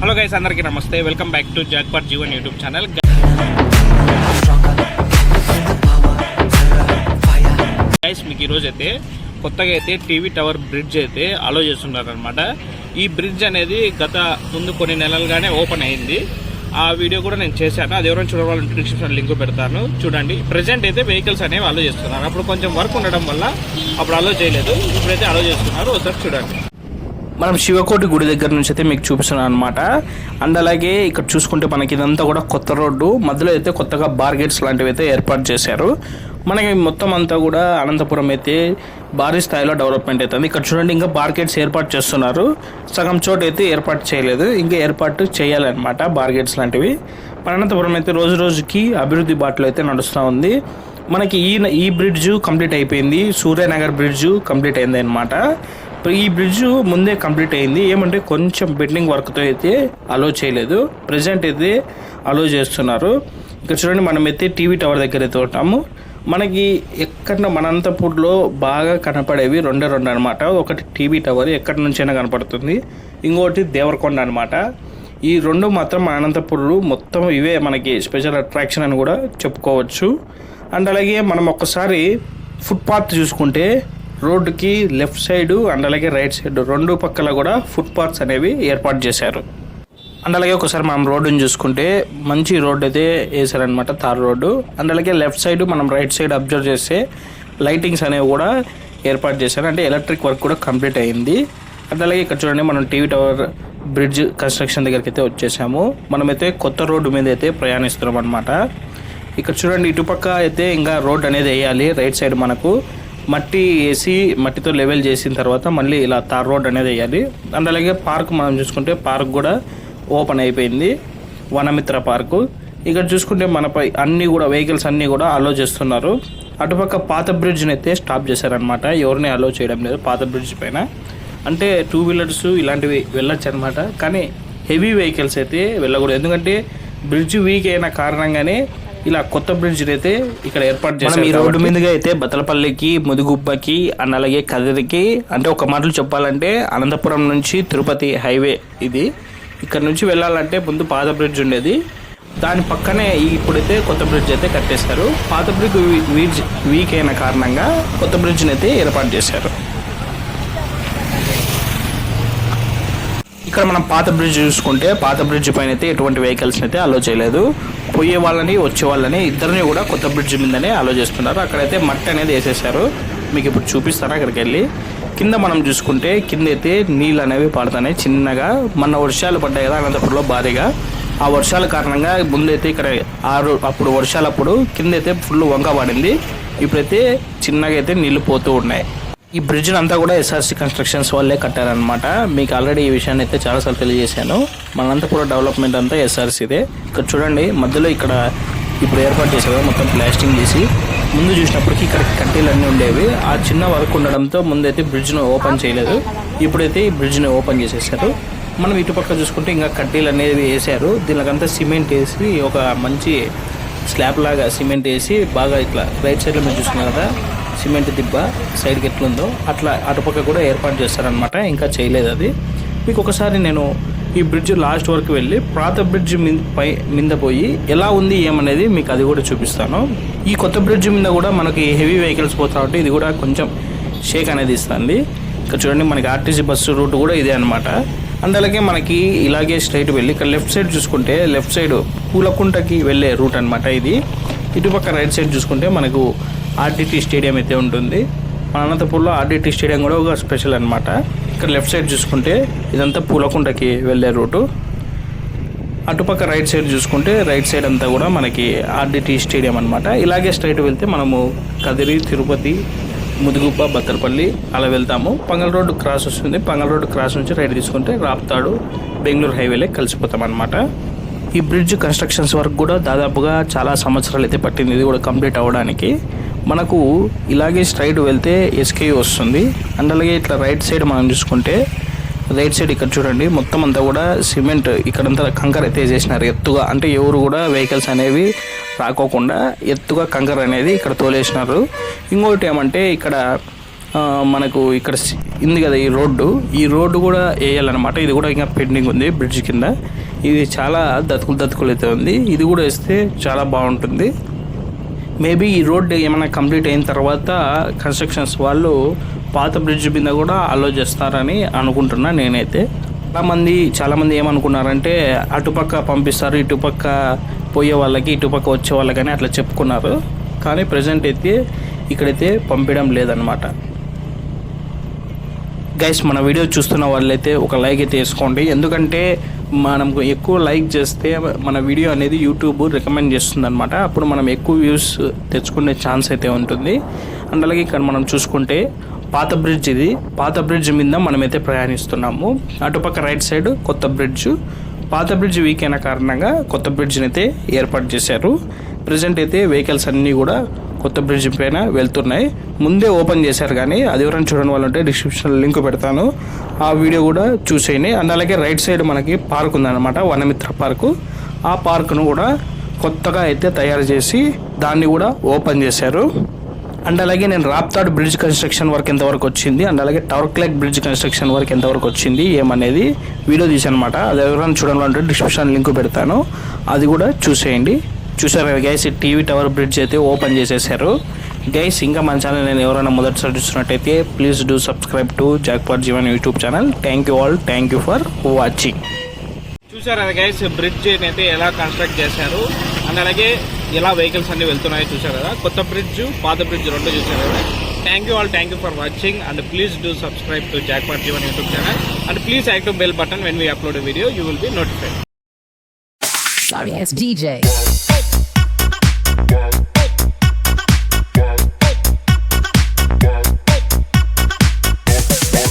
Hello guys, అందరికీ నమస్తే. Welcome back to jackpot Jeevan YouTube channel. Guys, మీకు ఈరోజు అయితే కొత్తగా అయితే టీవీ టవర్ బ్రిడ్జ్ అయితే అలో చేస్తున్నారనమాట. ఈ బ్రిడ్జ్ అనేది గత ముందు కొన్ని నెలలుగానే ఓపెన్ అయింది. ఆ వీడియో కూడా నేను చేశాను. అది ఎవరైనా చూడవాలంటే డిస్క్రిప్షన్ లింక్ పెడతాను, చూడండి. ప్రెజెంట్ అయితే వెహికల్స్ అనేవి అలో చేస్తున్నారు. అప్పుడు కొంచెం వర్క్ ఉండడం వల్ల అప్పుడు అలో చేయలేదు, ఇప్పుడైతే అలో చేస్తున్నారు. ఒకసారి చూడండి. మనం శివకోటి గుడి దగ్గర నుంచి అయితే మీకు చూపిస్తున్నాం అనమాట. అండ్ అలాగే ఇక్కడ చూసుకుంటే మనకి ఇదంతా కూడా కొత్త రోడ్డు, మధ్యలో అయితే కొత్తగా బార్గేట్స్ లాంటివి అయితే ఏర్పాటు చేశారు. మనకి మొత్తం అంతా కూడా అనంతపురం అయితే భారీ స్థాయిలో డెవలప్మెంట్ అవుతుంది. ఇక్కడ చూడండి, ఇంకా బార్గేట్స్ ఏర్పాటు చేస్తున్నారు. సగం చోటు అయితే ఏర్పాటు చేయలేదు, ఇంకా ఏర్పాటు చేయాలన్నమాట బార్గేట్స్ లాంటివి. మన అనంతపురం అయితే రోజు రోజుకి అభివృద్ధి బాటలో అయితే నడుస్తూ ఉంది. మనకి ఈ బ్రిడ్జ్ కంప్లీట్ అయిపోయింది, సూర్యనగర్ బ్రిడ్జ్ కంప్లీట్ అయింది అనమాట. ఈ బ్రిడ్జ్ ముందే కంప్లీట్ అయింది, ఏమంటే కొంచెం బెండింగ్ వర్క్తో అయితే అలో చేయలేదు. ప్రజెంట్ అయితే అలో చేస్తున్నారు. ఇక్కడ చూడండి, మనమైతే టీవీ టవర్ దగ్గర అయితే ఉంటాము. మనకి ఎక్కడ మన అనంతపూర్లో బాగా కనపడేవి రెండే అనమాట. ఒకటి టీవీ టవర్, ఎక్కడి నుంచైనా కనపడుతుంది. ఇంకోటి దేవరకొండ అనమాట. ఈ రెండు మాత్రం మన అనంతపూర్లో మొత్తం ఇవే మనకి స్పెషల్ అట్రాక్షన్ అని కూడా చెప్పుకోవచ్చు. అండ్ అలాగే మనం ఒక్కసారి ఫుట్పాత్ చూసుకుంటే రోడ్డుకి లెఫ్ట్ సైడు అండ్ అలాగే రైట్ సైడ్ రెండు పక్కల కూడా ఫుట్పాత్స్ అనేవి ఏర్పాటు చేశారు. అండ్ అలాగే ఒకసారి మనం రోడ్డుని చూసుకుంటే మంచి రోడ్డు అయితే వేసారనమాట, తార్ రోడ్డు. అండ్ అలాగే లెఫ్ట్ సైడ్ మనం రైట్ సైడ్ అబ్జర్వ్ చేస్తే లైటింగ్స్ అనేవి కూడా ఏర్పాటు చేశారు, అంటే ఎలక్ట్రిక్ వర్క్ కూడా కంప్లీట్ అయ్యింది. అండ్ అలాగే ఇక్కడ చూడండి, మనం టీవీ టవర్ బ్రిడ్జ్ కన్స్ట్రక్షన్ దగ్గరికి అయితే వచ్చేసాము. మనమైతే కొత్త రోడ్డు మీద అయితే ప్రయాణిస్తున్నాం అనమాట. ఇక్కడ చూడండి, ఇటుపక్క అయితే ఇంకా రోడ్ అనేది వేయాలి. రైట్ సైడ్ మనకు మట్టి వేసి మట్టితో లెవెల్ చేసిన తర్వాత మళ్ళీ ఇలా తార్ రోడ్ అనేది వేయాలి. అండ్ అలాగే పార్క్ మనం చూసుకుంటే పార్క్ కూడా ఓపెన్ అయిపోయింది, వనమిత్ర పార్కు. ఇక్కడ చూసుకుంటే మనపై అన్నీ కూడా వెహికల్స్ అన్నీ కూడా అలో చేస్తున్నారు. అటుపక్క పాత బ్రిడ్జ్ని అయితే స్టాప్ చేశారనమాట, ఎవరిని అలో చేయడం లేదు పాత బ్రిడ్జ్ పైన. అంటే 2 వీలర్స్ ఇలాంటివి వెళ్ళొచ్చు అనమాట, కానీ హెవీ వెహికల్స్ అయితే వెళ్ళకూడదు. ఎందుకంటే బ్రిడ్జ్ వీక్ అయిన కారణంగానే ఇలా కొత్త బ్రిడ్జ్ అయితే ఇక్కడ ఏర్పాటు చేశారు. ఈ రోడ్డు మీదుగా అయితే బతలపల్లికి, ముదిగుబ్బకి అండ్ అలాగే కదిరికి, అంటే ఒక మాటలు చెప్పాలంటే అనంతపురం నుంచి తిరుపతి హైవే ఇది. ఇక్కడ నుంచి వెళ్ళాలంటే ముందు పాత బ్రిడ్జ్ ఉండేది, దాని పక్కనే ఇప్పుడైతే కొత్త బ్రిడ్జ్ అయితే కట్టేశారు. పాత బ్రిడ్జ్ వీక్ అయిన కారణంగా కొత్త బ్రిడ్జ్ని అయితే ఏర్పాటు చేశారు. ఇక్కడ మనం పాత బ్రిడ్జ్ చూసుకుంటే పాత బ్రిడ్జ్ పైన అయితే ఎటువంటి వెహికల్స్ని అయితే అలో చేయలేదు. పోయే వాళ్ళని వచ్చే వాళ్ళని ఇద్దరిని కూడా కొత్త బ్రిడ్జ్ మీదనే అలో చేస్తున్నారు. అక్కడైతే మట్టి అనేది వేసేసారు, మీకు ఇప్పుడు చూపిస్తాను. అక్కడికి వెళ్ళి కింద మనం చూసుకుంటే కింద అయితే నీళ్ళు అనేవి పడుతున్నాయి చిన్నగా. మొన్న వర్షాలు పడ్డాయి కదా అనంతపురంలో భారీగా, ఆ వర్షాల కారణంగా ముందైతే ఇక్కడ అప్పుడు వర్షాలప్పుడు కింద అయితే ఫుల్ వంక పడింది. ఇప్పుడైతే చిన్నగా అయితే నీళ్లు పోతూ ఉన్నాయి. ఈ బ్రిడ్జ్ అంతా కూడా ఎస్ఆర్సీ కన్స్ట్రక్షన్స్ వాళ్ళే కట్టారనమాట. మీకు ఆల్రెడీ ఈ విషయాన్ని అయితే చాలాసార్లు తెలియజేశాను. మన అనంతపురం డెవలప్మెంట్ అంతా ఎస్ఆర్సీదే. ఇక్కడ చూడండి, మధ్యలో ఇక్కడ ఇప్పుడు ఏర్పాటు చేశారు మొత్తం ప్లాస్టింగ్ చేసి. ముందు చూసినప్పటికీ ఇక్కడ కడ్డీలన్నీ ఉండేవి, ఆ చిన్న వర్క్ ఉండడంతో ముందైతే బ్రిడ్జ్ను ఓపెన్ చేయలేదు. ఇప్పుడైతే ఈ బ్రిడ్జ్ని ఓపెన్ చేసేసారు. మనం ఇటుపక్క చూసుకుంటే ఇంకా కడ్డీలు అనేవి వేసారు. దీనికంతా సిమెంట్ వేసి ఒక మంచి స్లాబ్ లాగా సిమెంట్ వేసి బాగా ఇట్లా రైట్ సైడ్లో మీరు చూసుకున్నారు కదా సిమెంట్ దిబ్బ సైడ్కి ఎట్లుందో అట్లా అటుపక్క కూడా ఏర్పాటు చేస్తారనమాట. ఇంకా చేయలేదు అది. మీకు ఒకసారి నేను ఈ బ్రిడ్జ్ లాస్ట్ వరకు వెళ్ళి పాత బ్రిడ్జ్ మీద పోయి ఎలా ఉంది ఏమనేది మీకు అది కూడా చూపిస్తాను. ఈ కొత్త బ్రిడ్జ్ మీద కూడా మనకి హెవీ వెహికల్స్ పోతా ఉంటే ఇది కూడా కొంచెం షేక్ అనేది ఇస్తుంది. ఇక్కడ చూడండి, మనకి ఆర్టీసీ బస్సు రూట్ కూడా ఇదే అనమాట. అండ్ అలాగే మనకి ఇలాగే స్ట్రైట్ వెళ్ళి ఇక్కడ లెఫ్ట్ సైడ్ చూసుకుంటే లెఫ్ట్ సైడ్ పూలకుంటకి వెళ్ళే రూట్ అనమాట ఇది. ఇటుపక్క రైట్ సైడ్ చూసుకుంటే మనకు ఆర్డిటి స్టేడియం అయితే ఉంటుంది. మన అనంతపూర్లో ఆర్డిటి స్టేడియం కూడా ఒక స్పెషల్ అనమాట. ఇక్కడ లెఫ్ట్ సైడ్ చూసుకుంటే ఇదంతా పూలకుంటకి వెళ్ళే రూటు. అటుపక్క రైట్ సైడ్ చూసుకుంటే రైట్ సైడ్ అంతా కూడా మనకి ఆర్డిటి స్టేడియం అనమాట. ఇలాగే స్ట్రైట్ వెళ్తే మనము కదిరి, తిరుపతి, ముదిగుబ్బ, బత్తలపల్లి అలా వెళ్తాము. పంగల్ రోడ్డు క్రాస్ వస్తుంది. పంగల్ రోడ్డు క్రాస్ నుంచి రైట్ తీసుకుంటే రాప్తాడు, బెంగళూరు హైవేలే కలిసిపోతాం అనమాట. ఈ బ్రిడ్జ్ కన్స్ట్రక్షన్స్ వరకు కూడా దాదాపుగా చాలా సంవత్సరాలు అయితే పట్టింది ఇది కూడా కంప్లీట్ అవ్వడానికి. మనకు ఇలాగే స్ట్రైట్ వెళ్తే ఎస్కేయూ వస్తుంది. అండ్ అలాగే ఇట్లా రైట్ సైడ్ మనం చూసుకుంటే రైట్ సైడ్ ఇక్కడ చూడండి, మొత్తం అంతా కూడా సిమెంట్ ఇక్కడంతా కంకర అయితే వేసేసినారు ఎత్తుగా. అంటే ఎవరు కూడా వెహికల్స్ అనేవి రాకోకుండా ఎత్తుగా కంకర అనేది ఇక్కడ తోలేసినారు. ఇంకోటి ఏమంటే ఇక్కడ మనకు ఇక్కడ ఉంది కదా ఈ రోడ్డు కూడా వేయాలన్నమాట. ఇది కూడా ఇంకా పెండింగ్ ఉంది బ్రిడ్జ్ కింద. ఇది చాలా దతుకులు అయితే ఉంది. ఇది కూడా వేస్తే చాలా బాగుంటుంది. మేబీ ఈ రోడ్డు ఏమైనా కంప్లీట్ అయిన తర్వాత కన్స్ట్రక్షన్స్ వాళ్ళు పాత బ్రిడ్జ్ మీద కూడా అలో చేస్తారని అనుకుంటున్నా నేనైతే. చాలామంది ఏమనుకున్నారంటే అటుపక్క పంపిస్తారు, ఇటుపక్క పోయే వాళ్ళకి ఇటుపక్క వచ్చే వాళ్ళకని అట్లా చెప్పుకున్నారు. కానీ ప్రజెంట్ అయితే ఇక్కడైతే పంపించడం లేదనమాట. గైస్, మన వీడియో చూస్తున్న వాళ్ళైతే ఒక లైక్ అయితే వేసుకోండి. ఎందుకంటే మనం ఎక్కువ లైక్ చేస్తే మన వీడియో అనేది యూట్యూబ్ రికమెండ్ చేస్తుంది అనమాట. అప్పుడు మనం ఎక్కువ వ్యూస్ తెచ్చుకునే ఛాన్స్ అయితే ఉంటుంది. అండ్ అలాగే ఇక్కడ మనం చూసుకుంటే పాత బ్రిడ్జ్ మీద మనమైతే ప్రయాణిస్తున్నాము. అటుపక్క రైట్ సైడ్ కొత్త బ్రిడ్జ్. పాత బ్రిడ్జ్ వీక్ అయిన కారణంగా కొత్త బ్రిడ్జ్ని అయితే ఏర్పాటు చేశారు. ప్రజెంట్ అయితే వెహికల్స్ అన్నీ కూడా కొత్త బ్రిడ్జ్ పైన వెళ్తున్నాయి. ముందే ఓపెన్ చేశారు, కానీ అది ఎవరైనా చూడని వాళ్ళు ఉంటే డిస్క్రిప్షన్లో లింక్ పెడతాను, ఆ వీడియో కూడా చూసేయండి. అండ్ అలాగే రైట్ సైడ్ మనకి పార్క్ ఉందన్నమాట, వనమిత్ర పార్కు. ఆ పార్కును కూడా కొత్తగా అయితే తయారు చేసి దాన్ని కూడా ఓపెన్ చేశారు. అండ్ అలాగే నేను రాప్తాడు బ్రిడ్జ్ కన్స్ట్రక్షన్ వర్క్ ఎంతవరకు వచ్చింది, అండ్ అలాగే టవర్క్లెక్ బ్రిడ్జ్ కన్స్ట్రక్షన్ వర్క్ ఎంతవరకు వచ్చింది ఏమనేది వీడియో తీసానమాట. అది ఎవరైనా చూడాలంటే డిస్క్రిప్షన్ లింక్ పెడతాను, అది కూడా చూసేయండి. చూసారు కదా గైస్, టీవీ టవర్ బ్రిడ్జ్ అయితే ఓపెన్ చేసేసారు. గైస్, ఇంకా మన ఛానల్ నేను ఎవరైనా మొదటిసారి చూస్తున్నట్టయితే please do subscribe to jackpot Jeevan YouTube channel. Thank you for watching. చూసారు కదా గైస్, బ్రిడ్జ్ అయితే ఎలా కన్స్ట్రక్ట్ చేశారు, అండ్ అలాగే ఎలా వెహికల్స్ అన్ని వెళ్తున్నాయో చూసారు కదా. కొత్త బ్రిడ్జ్, పాత బ్రిడ్జ్ రెండు చూసారు కదా. Thank you for watching, and please do subscribe to jackpot Jeevan YouTube channel, and please active bell button when we upload a video, you will be notified. Sorry, it's DJ.